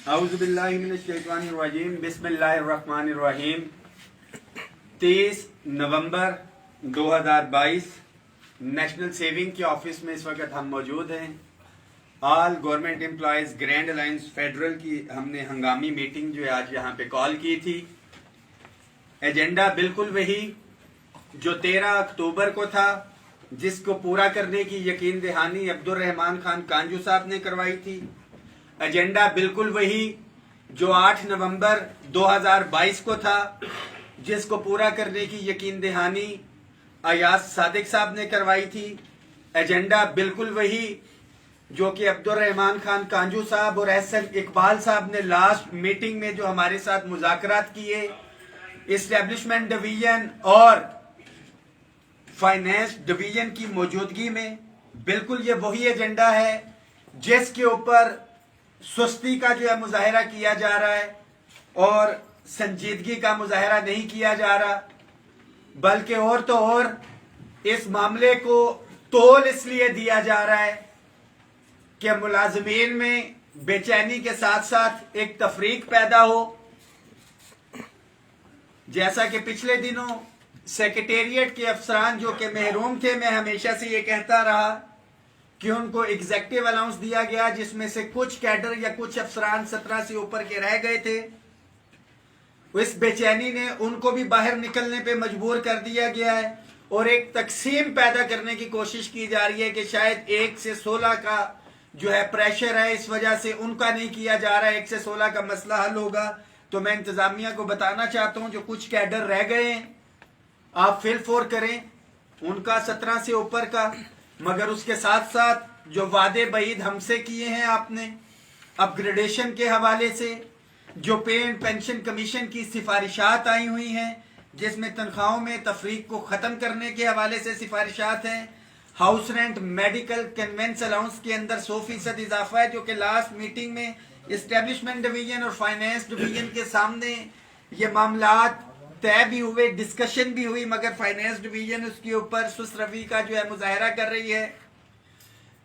औज़ुबिल्लाहिमिनश्शैतानिर्रजीम बिस्मिल्लाहिर्रहमानिर्रहीम। 23 नवंबर 2022 national saving के office में इस वक्त हम मौजूद हैं। All government employees grand alliance federal की हमने हंगामी मीटिंग जो है आज यहाँ पे कॉल की थी। एजेंडा बिल्कुल वही जो 13 अक्टूबर को था, जिसको पूरा करने की यकीन दहानी अब्दुल रहमान खान कांजू साहब ने करवाई थी। एजेंडा बिल्कुल वही जो 8 नवंबर 2022 को था, जिसको पूरा करने की यकीन दहानी अयाज सादिक साहब ने करवाई थी। एजेंडा बिल्कुल वही जो कि अब्दुल रहमान खान कांजू साहब और एहसन इकबाल साहब ने लास्ट मीटिंग में जो हमारे साथ मुज़ाकरात किए, इस्टेब्लिशमेंट डिवीजन और फाइनेंस डिवीजन की मौजूदगी में, बिल्कुल ये वही एजेंडा है जिसके ऊपर सुस्ती का जो है मुजाहिरा किया जा रहा है और संजीदगी का मुजाहिरा नहीं किया जा रहा, बल्कि और तो और इस मामले को तोल इसलिए दिया जा रहा है कि मुलाजमीन में बेचैनी के साथ साथ एक तफरीक पैदा हो। जैसा कि पिछले दिनों सेक्रेटेरिएट के अफसरान जो कि महरूम थे, मैं हमेशा से ये कहता रहा कि उनको एग्जेक्टिव अलाउंस दिया गया, जिसमें से कुछ कैडर या कुछ अफसरान 17 से ऊपर के रह गए थे। इस बेचैनी ने उनको भी बाहर निकलने पे मजबूर कर दिया गया है और एक तकसीम पैदा करने की कोशिश की जा रही है कि शायद 1 से 16 का जो है प्रेशर है, इस वजह से उनका नहीं किया जा रहा है, 1 से 16 का मसला हल होगा। तो मैं इंतजामिया को बताना चाहता हूं जो कुछ कैडर रह गए हैं, आप फिल फोर करें उनका 17 से ऊपर का, मगर उसके साथ साथ जो वादे बईद हमसे किए हैं आपने अपग्रेडेशन के हवाले से, जो पे एंड पेंशन कमीशन की सिफारिशात आई हुई हैं जिसमें तनख्वाहों में तफरीक को ख़त्म करने के हवाले से सिफारिशात हैं, house rent medical convince allowance के अंदर 100% इजाफा है, जो कि लास्ट मीटिंग में इस्टेब्लिशमेंट डिवीजन और फाइनेंस डिवीजन के सामने ये मामलात तय भी हुए, डिस्कशन भी हुई, मगर फाइनेंस डिवीजन उसके ऊपर सुस्त रवि का जो है मुजाहरा कर रही है।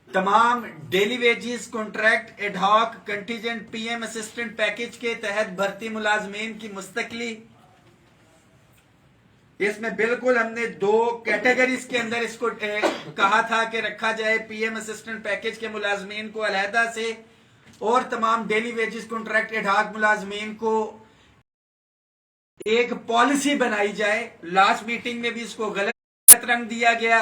तमाम daily wages contract ad hoc contingent PM assistant package के तहत भर्ती मुलाजमीन की मुस्तकली, इसमें बिल्कुल हमने 2 कैटेगरीज के अंदर इसको कहा था कि रखा जाए, पीएम असिस्टेंट पैकेज के मुलाजमीन को अलहदा से और तमाम डेली वेजेस कॉन्ट्रैक्ट एडहॉक मुलाजमीन को एक पॉलिसी बनाई जाए। लास्ट मीटिंग में भी इसको गलत रंग दिया गया,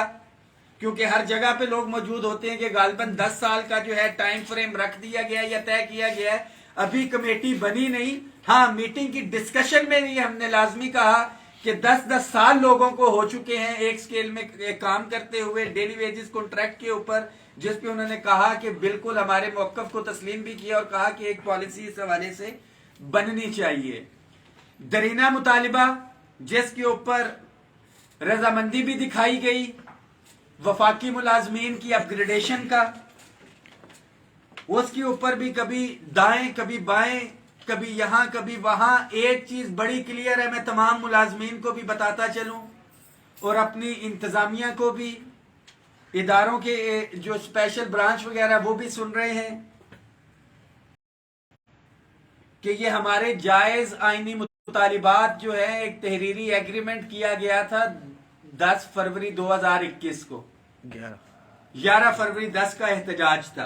क्योंकि हर जगह पे लोग मौजूद होते हैं कि गालबन 10 साल का जो है टाइम फ्रेम रख दिया गया या तय किया गया है। अभी कमेटी बनी नहीं। हाँ, मीटिंग की डिस्कशन में भी हमने लाजमी कहा कि 10-10 साल लोगों को हो चुके हैं एक स्केल में काम करते हुए डेली वेजेस कॉन्ट्रैक्ट के ऊपर, जिस पे उन्होंने कहा कि बिल्कुल हमारे मौकफ को तस्लीम भी किया और कहा कि एक पॉलिसी इस हवाले से बननी चाहिए। दरीना मुतालिबा जिसके ऊपर रजामंदी भी दिखाई गई, वफाकी मुलाजमीन की अपग्रेडेशन का, उसके ऊपर भी कभी दाएं कभी बाएं, कभी यहां कभी वहां। एक चीज बड़ी क्लियर है, मैं तमाम मुलाजमीन को भी बताता चलूं और अपनी इंतजामिया को भी, इदारों के जो स्पेशल ब्रांच वगैरह वो भी सुन रहे हैं कि ये हमारे जायज आईनी मुतालिबात जो है, एक तहरीरी एग्रीमेंट किया गया था 10 फरवरी 2021 को, 11 फरवरी 10 का एहतजाज था।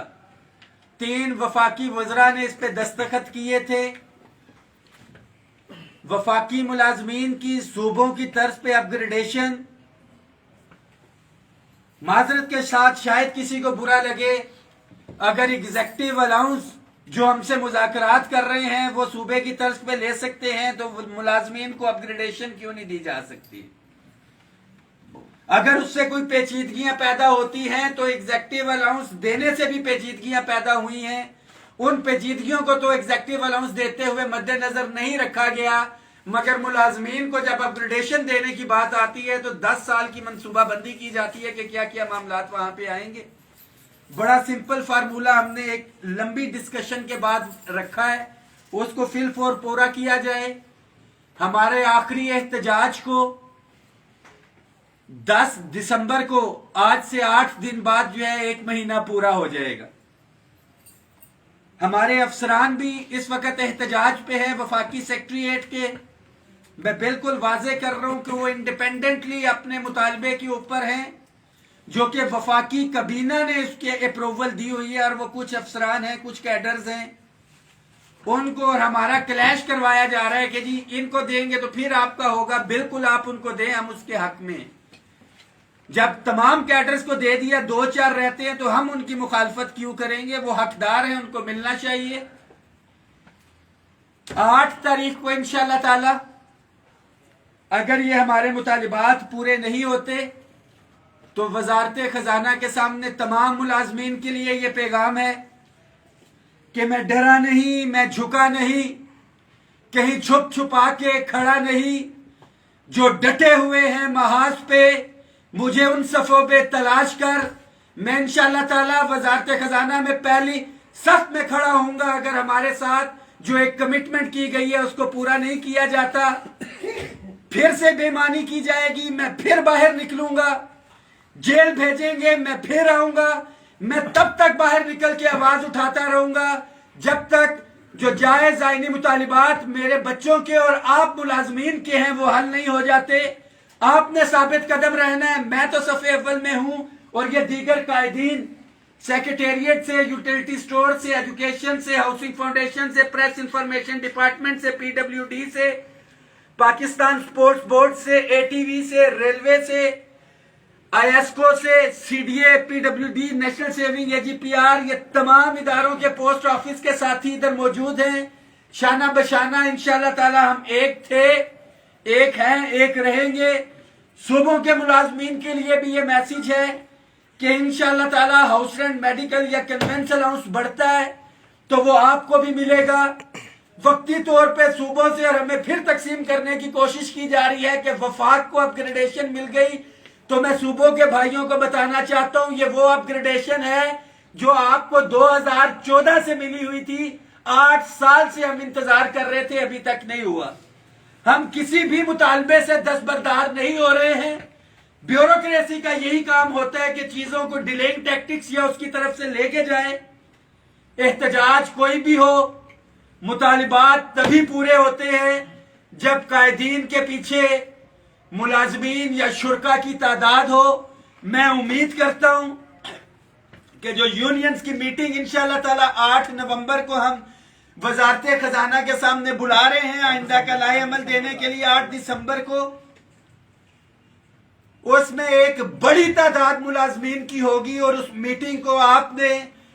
3 वफाकी वज़रा ने इस पे दस्तखत किए थे। वफाकी मुलाजमीन की सूबों की तर्ज पे अपग्रेडेशन, माजरत के साथ शायद किसी को बुरा लगे, अगर एग्जेक्टिव अलाउंस जो हमसे मुज़ाकरात कर रहे हैं वो सूबे की तर्ज पे ले सकते हैं, तो मुलाजमीन को अपग्रेडेशन क्यों नहीं दी जा सकती? अगर उससे कोई पेचीदगियां पैदा होती हैं तो एग्जेक्टिव अलाउंस देने से भी पेचीदगियां पैदा हुई हैं। उन पेचीदगियों को तो एग्जेक्टिव अलाउंस देते हुए मद्देनजर नहीं रखा गया, मगर मुलाजमीन को जब अपग्रेडेशन देने की बात आती है तो 10 साल की मनसूबाबंदी की जाती है कि क्या क्या मामलात वहां पे आएंगे। बड़ा सिंपल फार्मूला हमने एक लंबी डिस्कशन के बाद रखा है, उसको फिल फोर पूरा किया जाए। हमारे आखिरी एहतजाज को 10 दिसंबर को, आज से 8 दिन बाद जो है 1 महीना पूरा हो जाएगा। हमारे अफसरान भी इस वक्त एहतजाज पे है वफाकी सेक्रेटेरिएट के। मैं बिल्कुल वाजे कर रहा हूं कि वो इंडिपेंडेंटली अपने मुतालबे के ऊपर हैं, जो कि वफाकी कबीना ने उसके अप्रूवल दी हुई है, और वो कुछ अफसरान हैं, कुछ कैडर्स हैं, उनको और हमारा क्लैश करवाया जा रहा है कि जी इनको देंगे तो फिर आपका होगा। बिल्कुल आप उनको दें, हम उसके हक में। जब तमाम कैडर्स को दे दिया, 2-4 रहते हैं, तो हम उनकी मुखालफत क्यों करेंगे? वो हकदार हैं, उनको मिलना चाहिए। 8 तारीख को इंशाअल्लाह ताला अगर ये हमारे मुतालिबात पूरे नहीं होते तो वजारत खजाना के सामने तमाम मुलाजमीन के लिए ये पैगाम है कि मैं डरा नहीं, मैं झुका नहीं, कहीं छुप छुपा के खड़ा नहीं। जो डटे हुए हैं महाज पे, मुझे उन सफों पे तलाश कर, मैं इंशाअल्लाह ताला वजारत खजाना में पहली सफ में खड़ा होऊंगा। अगर हमारे साथ जो एक कमिटमेंट की गई है उसको पूरा नहीं किया जाता, फिर से बेईमानी की जाएगी, मैं फिर बाहर निकलूंगा। जेल भेजेंगे, मैं फिर आऊंगा। मैं तब तक बाहर निकल के आवाज उठाता रहूंगा जब तक जो जायज आईनी मुतालिबात मेरे बच्चों के और आप मुलाजमीन के हैं वो हल नहीं हो जाते। आपने साबित कदम रहना है। मैं तो सफ़े अव्वल में हूं, और ये दीगर कायदीन सेक्रेटेरिएट से, यूटिलिटी स्टोर से, एजुकेशन से, हाउसिंग फाउंडेशन से, प्रेस इंफॉर्मेशन डिपार्टमेंट से, PWD से, पाकिस्तान स्पोर्ट्स बोर्ड से, ATV से, रेलवे से, ISCO से, CDA, PWD, national saving, AGPR, ये तमाम इदारों के पोस्ट ऑफिस के साथी इधर मौजूद हैं। शाना बशाना इंशाअल्लाह ताला हम एक थे, एक हैं, एक रहेंगे। सूबों के मुलाजमीन के लिए भी ये मैसेज है कि इंशाअल्लाह ताला हाउस रेंट, मेडिकल या कन्वेंस अलाउंस बढ़ता है तो वो आपको भी मिलेगा। वक्ती तौर पे सूबों से और हमें फिर तकसीम करने की कोशिश की जा रही है कि वफाक को अपग्रेडेशन मिल गई, तो मैं सूबों के भाइयों को बताना चाहता हूं ये वो अपग्रेडेशन है जो आपको 2014 से मिली हुई थी। 8 साल से हम इंतजार कर रहे थे, अभी तक नहीं हुआ। हम किसी भी मुतालबे से दस्तबरदार नहीं हो रहे हैं। ब्यूरोक्रेसी का यही काम होता है कि चीजों को डिलेइंग टैक्टिक्स या उसकी तरफ से लेके जाए। एहतजाज कोई भी हो, मुतालिबात तभी पूरे होते हैं जब कायदीन के पीछे मुलाजमीन या शुरका की तादाद हो। मैं उम्मीद करता हूं कि जो यूनियंस की मीटिंग इंशाअल्लाह ताला 8 नवंबर को हम वजारत खजाना के सामने बुला रहे हैं आइंदा का लाए अमल देने के लिए 8 दिसंबर को, उसमें एक बड़ी तादाद मुलाजमीन की होगी और उस मीटिंग को आपने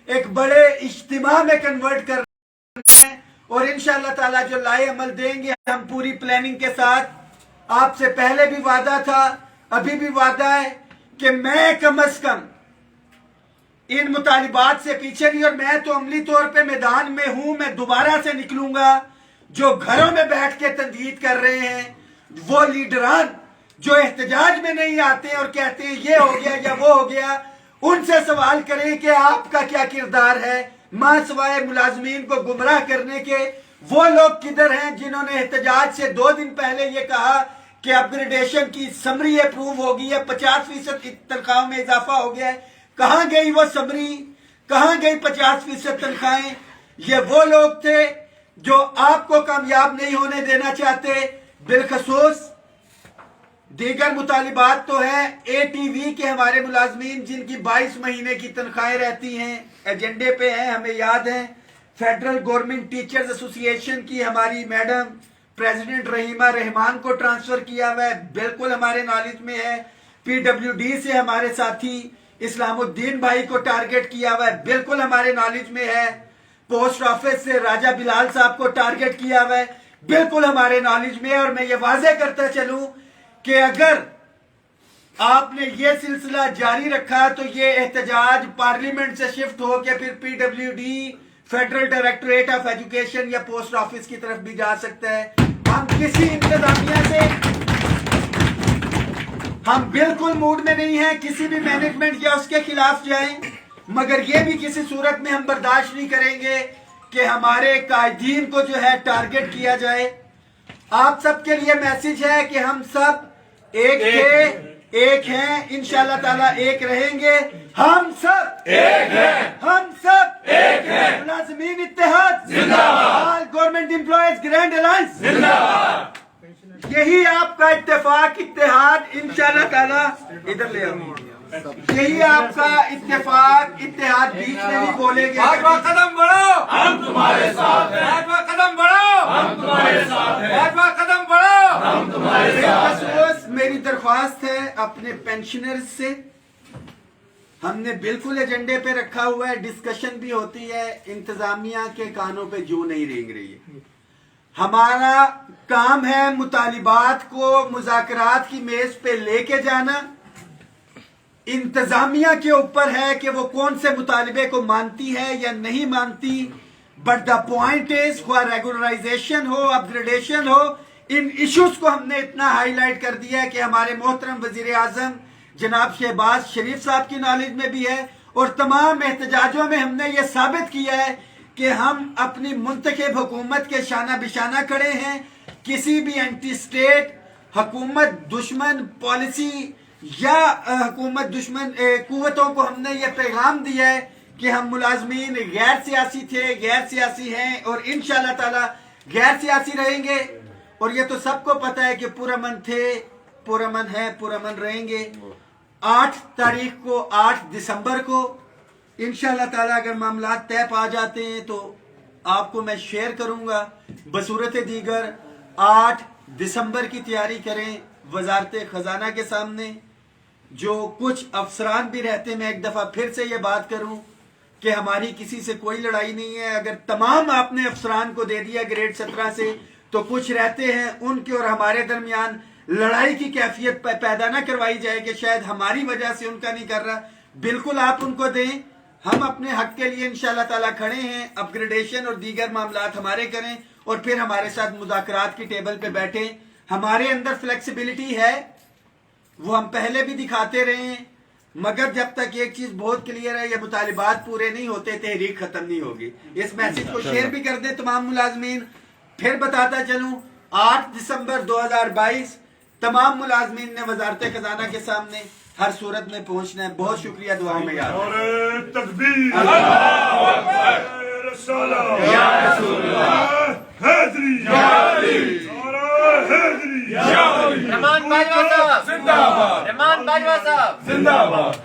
एक बड़े इज्तिमा में कन्वर्ट करना है। और इंशाअल्लाह ताला जो लाए अमल देंगे हम पूरी प्लानिंग के साथ। आपसे पहले भी वादा था, अभी भी वादा है कि मैं कम अज कम इन मुतालिबात से पीछे नहीं, और मैं तो अमली तौर पे मैदान में हूं। मैं दोबारा से निकलूंगा। जो घरों में बैठ के तंदीद कर रहे हैं, वो लीडरान जो एहतजाज में नहीं आते और कहते हैं ये हो गया या वो हो गया, उनसे सवाल करें कि आपका क्या किरदार है। मां सवाए मुलाजमीन को गुमराह करने के वो लोग किधर हैं जिन्होंने एहतजाज से 2 दिन पहले ये कहा कि अपग्रेडेशन की समरी अप्रूव होगी है, 50% की तनख्वाह में इजाफा हो गया है। कहां गई वो समरी, कहां गई 50% तनख्वाहें? ये वो लोग थे जो आपको कामयाब नहीं होने देना चाहते। बिलखसूस दीगर मुतालिबात तो है ATV के हमारे मुलाजमीन जिनकी 22 महीने की तनख्वाहें रहती हैं, एजेंडे पे हैं, हमें याद है। फेडरल गवर्नमेंट टीचर्स एसोसिएशन की हमारी मैडम प्रेसिडेंट रहीमा रहमान को ट्रांसफर किया हुआ है, बिल्कुल हमारे नॉलेज में है। PWD से हमारे साथी इस्लामुद्दीन भाई को टारगेट किया हुआ है, बिल्कुल हमारे नॉलेज में है। पोस्ट ऑफिस से राजा बिलाल साहब को टारगेट किया हुआ है, बिल्कुल हमारे नॉलेज में है। और मैं ये वाजे करता चलूं कि अगर आपने ये सिलसिला जारी रखा तो ये एहतजाज पार्लियामेंट से शिफ्ट होकर फिर PWD, federal directorate of education या पोस्ट ऑफिस की तरफ भी जा सकता है। हम किसी इंतजामिया से हम बिल्कुल मूड में नहीं हैं किसी भी मैनेजमेंट या उसके खिलाफ जाएं, मगर ये भी किसी सूरत में हम बर्दाश्त नहीं करेंगे कि हमारे कायदीन को जो है टारगेट किया जाए। आप सबके लिए मैसेज है कि हम सब एक थे, ایک ہیں انشاءاللہ تعالیٰ ایک رہیں گے. ہم سب ایک ہیں, ہم سب ایک ہیں. ملازمین اتحاد زندہ باد, آل گورنمنٹ امپلائیز گرینڈ الائنس زندہ باد. یہی آپ کا اتفاق اتحاد انشاءاللہ تعالیٰ, ادھر لے آؤ, یہی آپ کا اتفاق اتحاد بیچ میں بھی بولے گے. بھاجپا قدم بڑھاؤ, ہم تمہارے ساتھ ہیں, بھاجپا قدم بڑھاؤ, ہم تمہارے ساتھ ہیں, بھاجپا قدم بڑھاؤ. ہم تمہارے ساتھ ہیں. بس میری درخواست ہے اپنے پینشنرز سے, ہم نے بالکل ایجنڈے پہ رکھا ہوا ہے, ڈسکشن بھی ہوتی ہے, انتظامیہ کے کانوں پہ جو نہیں رینگ رہی ہے. ہمارا کام ہے مطالبات کو مذاکرات کی میز پہ لے کے جانا. انتظامیہ کے اوپر ہے کہ وہ کون سے مطالبے کو مانتی ہے یا نہیں مانتی. بٹ دا پوائنٹ از, خواہ ریگولرائزیشن ہو, اپ گریڈیشن ہو, ان ایشوز کو ہم نے اتنا ہائی لائٹ کر دیا ہے کہ ہمارے محترم وزیر اعظم جناب شہباز شریف صاحب کی نالج میں بھی ہے, اور تمام احتجاجوں میں ہم نے یہ ثابت کیا ہے کہ ہم اپنی منتخب حکومت کے شانہ بشانہ کھڑے ہیں. کسی بھی اینٹی اسٹیٹ حکومت دشمن پالیسی یا حکومت دشمن قوتوں کو ہم نے یہ پیغام دیا ہے کہ ہم ملازمین غیر سیاسی تھے, غیر سیاسی ہیں, اور انشاءاللہ تعالی غیر سیاسی رہیں گے. اور یہ تو سب کو پتا ہے کہ پرامن تھے, پرامن ہیں, پرامن رہیں گے. 8 تاریخ کو, 8 دسمبر کو انشاءاللہ تعالی اگر معاملات طے پا جاتے ہیں تو آپ کو میں شیئر کروں گا. بصورت دیگر 8 دسمبر کی تیاری کریں وزارت خزانہ کے سامنے. جو کچھ افسران بھی رہتے ہیں, میں ایک دفعہ پھر سے یہ بات کروں کہ ہماری کسی سے کوئی لڑائی نہیں ہے. اگر تمام آپ نے افسران کو دے دیا گریڈ 17 سے, تو کچھ رہتے ہیں ان کے اور ہمارے درمیان لڑائی کی کیفیت پیدا نہ کروائی جائے کہ شاید ہماری وجہ سے ان کا نہیں کر رہا. بالکل آپ ان کو دیں, ہم اپنے حق کے لیے انشاءاللہ تعالیٰ کھڑے ہیں. اپ گریڈیشن اور دیگر معاملات ہمارے کریں, اور پھر ہمارے ساتھ مذاکرات کی ٹیبل پہ بیٹھیں. ہمارے اندر فلیکسیبلٹی ہے, وہ ہم پہلے بھی دکھاتے رہے ہیں, مگر جب تک ایک چیز بہت کلیئر ہے, یہ مطالبات پورے نہیں ہوتے تحریک ختم نہیں ہوگی. اس میسج کو شیئر بھی کر دیں تمام ملازمین. پھر بتاتا چلوں, 8 دسمبر 2022 تمام ملازمین نے وزارت خزانہ کے سامنے ہر صورت میں پہنچنا ہے. بہت شکریہ, دعاؤں میں یاد اور تکبیر, رسالہ, یا رسول اللہ, حیدری, یا علی, اور حیدری, یا علی. رحمان باجوہ صاحب زندہ باد, رحمان باجوہ صاحب زندہ باد.